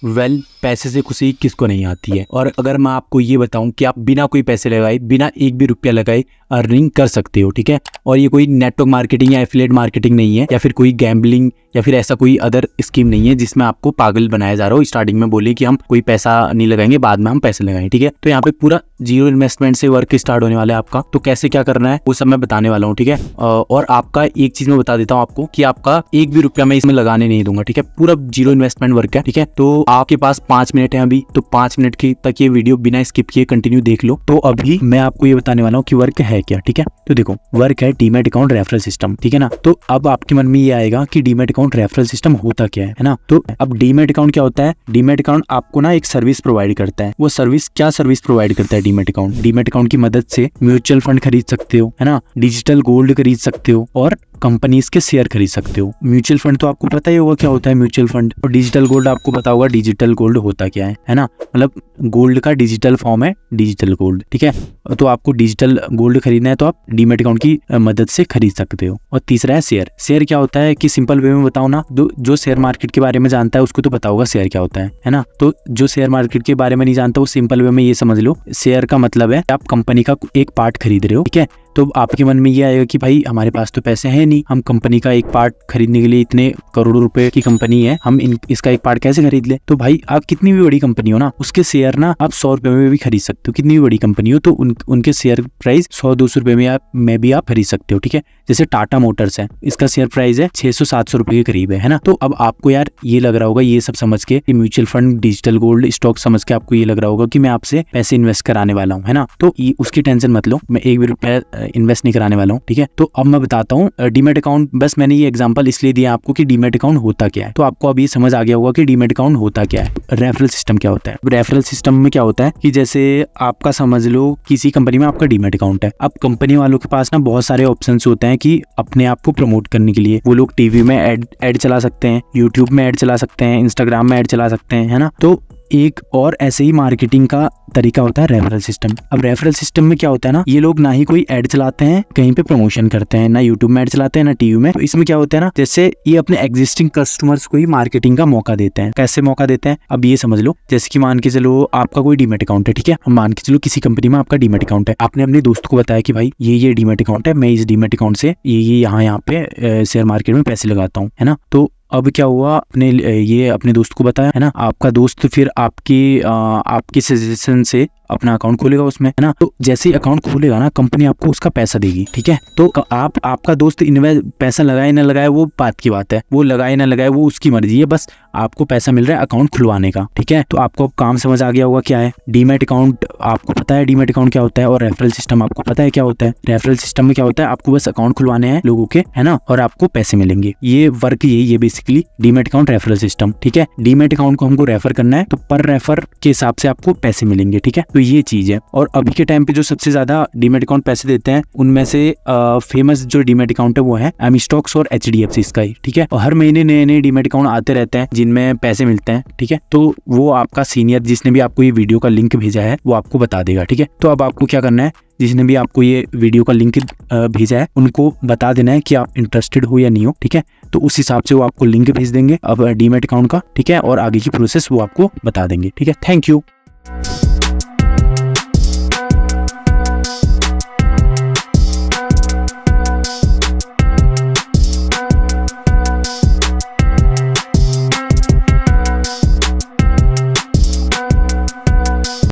पैसे से खुशी किसको नहीं आती है। और अगर मैं आपको ये बताऊं कि आप बिना कोई पैसे लगाए, बिना एक भी रुपया लगाए अर्निंग कर सकते हो, ठीक है। और ये कोई नेटवर्क मार्केटिंग या एफिलिएट मार्केटिंग नहीं है, या फिर कोई गैम्बलिंग या फिर ऐसा कोई अदर स्कीम नहीं है जिसमें आपको पागल बनाया जा रहा हो। स्टार्टिंग में बोले कि हम कोई पैसा नहीं लगाएंगे, बाद में हम पैसे लगाएंगे, ठीक है। तो यहाँ पे पूरा जीरो इन्वेस्टमेंट से वर्क स्टार्ट होने वाला है आपका। तो कैसे क्या करना है वो सब मैं बताने वाला हूँ, ठीक है। और आपका एक चीज मैं बता देता हूँ आपको कि आपका एक भी रुपया मैं इसमें लगाने नहीं दूंगा, ठीक है। पूरा जीरो इन्वेस्टमेंट वर्क है, ठीक है। तो आपके पास 5 मिनट है अभी, तो 5 मिनट की तक ये वीडियो बिना स्किप किए कंटिन्यू देख लो। तो अभी मैं आपको ये बताने वाला हूँ कि वर्क है क्या, ठीक है। तो देखो, वर्क है डीमैट अकाउंट रेफरल सिस्टम, ठीक है ना। तो अब आपके मन में ये आएगा कि डीमैट अकाउंट रेफरल सिस्टम होता क्या है ना। तो अब डीमैट अकाउंट क्या होता है? डीमैट अकाउंट आपको ना एक सर्विस प्रोवाइड करता है। वो सर्विस क्या सर्विस प्रोवाइड करता है डीमैट अकाउंट? डीमैट अकाउंट की मदद से म्यूचुअल फंड खरीद सकते हो, है ना, डिजिटल गोल्ड खरीद सकते हो और कंपनीज के शेयर खरीद सकते हो। म्यूचुअल फंड तो आपको पता ही होगा क्या होता है म्यूचुअल फंड। और डिजिटल गोल्ड आपको पता होगा डिजिटल गोल्ड होता क्या है ना। मतलब गोल्ड का डिजिटल फॉर्म है डिजिटल गोल्ड, ठीक है। तो आपको डिजिटल गोल्ड खरीदना है तो आप डीमैट अकाउंट की मदद से खरीद सकते हो। और तीसरा है शेयर। शेयर क्या होता है कि सिंपल वे में बताओ ना, जो शेयर मार्केट के बारे में जानता है उसको तो पता होगा शेयर क्या होता है ना। तो जो शेयर मार्केट के बारे में नहीं जानता वो सिंपल वे में ये समझ लो, शेयर का मतलब है आप कंपनी का एक पार्ट खरीद रहे हो, ठीक है। तो आपके मन में ये आएगा कि भाई हमारे पास तो पैसे हैं नहीं, हम कंपनी का एक पार्ट खरीदने के लिए इतने करोड़ों रुपए की कंपनी है, हम इसका एक पार्ट कैसे खरीद ले। तो भाई आप कितनी भी बड़ी कंपनी हो ना, उसके शेयर ना आप 100 रुपए में भी खरीद सकते हो। कितनी भी बड़ी कंपनी हो तो उनके शेयर प्राइस 100-200 रुपए में भी आप खरीद सकते हो, ठीक है। जैसे टाटा मोटर्स है, इसका शेयर प्राइस है 600-700 रुपए के करीब है ना। तो अब आपको यार ये लग रहा होगा, ये सब समझ के mutual fund digital gold stock समझ के आपको ये लग रहा होगा कि मैं आपसे पैसे इन्वेस्ट कराने वाला हूँ, है ना। तो उसकी टेंशन मत लो, मैं एक भी रुपया इन्वेस्ट नहीं कराने वाला हूँ, ठीक है। तो अब मैं बताता हूँ डीमैट अकाउंट। बस मैंने ये एग्जांपल इसलिए दिया आपको कि डीमैट अकाउंट होता क्या है। तो आपको अभी समझ आ गया होगा कि डीमैट अकाउंट होता क्या है। रेफरल सिस्टम क्या होता है? रेफरल सिस्टम में क्या होता है कि जैसे आपका समझ लो किसी कंपनी में आपका डीमैट अकाउंट है। अब कंपनी वालों के पास ना बहुत सारे ऑप्शंस होते हैं कि अपने आप को प्रमोट करने के लिए वो लोग टीवी में एड चला सकते हैं, यूट्यूब में एड चला सकते हैं, इंस्टाग्राम में एड चला सकते हैं, है ना। तो एक और ऐसे ही मार्केटिंग का तरीका होता है रेफरल सिस्टम। अब रेफरल सिस्टम में क्या होता है ना, ये लोग ना ही कोई ऐड चलाते हैं, कहीं पे प्रमोशन करते हैं, ना यूट्यूब में ऐड चलाते हैं ना टीवी में। तो इसमें क्या होता है ना, जैसे ये अपने एग्जिस्टिंग कस्टमर्स को ही मार्केटिंग का मौका देते हैं। कैसे मौका देते हैं? अब ये समझ लो, जैसे कि मान के चलो आपका कोई डीमैट अकाउंट है, ठीक है। मान के चलो किसी कंपनी में आपका डीमैट अकाउंट है, आपने अपने दोस्त को बताया कि भाई ये डीमैट अकाउंट है, मैं इस डीमैट अकाउंट से ये यहाँ पे शेयर मार्केट में पैसे लगाता हूँ, है ना। तो अब क्या हुआ, अपने दोस्त को बताया, है ना। आपका दोस्त फिर आपकी सजेशन से अपना अकाउंट खोलेगा उसमें, है ना। तो जैसे ही अकाउंट खोलेगा ना, कंपनी आपको उसका पैसा देगी, ठीक है। तो आपका दोस्त पैसा लगाए ना लगाए वो बात की बात है, वो लगाए ना लगाए वो उसकी मर्जी है, बस आपको पैसा मिल रहा है अकाउंट खुलवाने का, ठीक है। तो आपको काम समझ आ गया होगा क्या है डीमैट अकाउंट। आपको पता है डीमैट अकाउंट क्या होता है, और रेफरल सिस्टम आपको पता है क्या होता है। रेफरल सिस्टम में क्या होता है, आपको बस अकाउंट खुलवाने हैं लोगों के, है ना, और आपको पैसे मिलेंगे। ये वर्क ये basically demat account referral system, ठीक है। डीमैट अकाउंट को हमको रेफर करना है तो पर रेफर के हिसाब से आपको पैसे मिलेंगे, ठीक है। तो ये चीज है। और अभी के टाइम पे जो सबसे ज्यादा डीमैट अकाउंट पैसे देते हैं उनमें से फेमस जो डीमैट अकाउंट है वो है एमी स्टॉक्स और HDFC का ही, ठीक है। और हर महीने नए डीमैट अकाउंट आते रहते हैं जिनमें पैसे मिलते हैं, ठीक है। तो वो आपका सीनियर जिसने भी आपको ये वीडियो का लिंक भेजा है वो आपको बता देगा, ठीक है। तो अब आपको क्या करना है, जिसने भी आपको ये वीडियो का लिंक भेजा है उनको बता देना है कि आप इंटरेस्टेड हो या नहीं हो, ठीक है। तो उस हिसाब से वो आपको लिंक भेज देंगे अब डीमैट अकाउंट का, ठीक है। और आगे की प्रोसेस वो आपको बता देंगे, ठीक है। Thank you.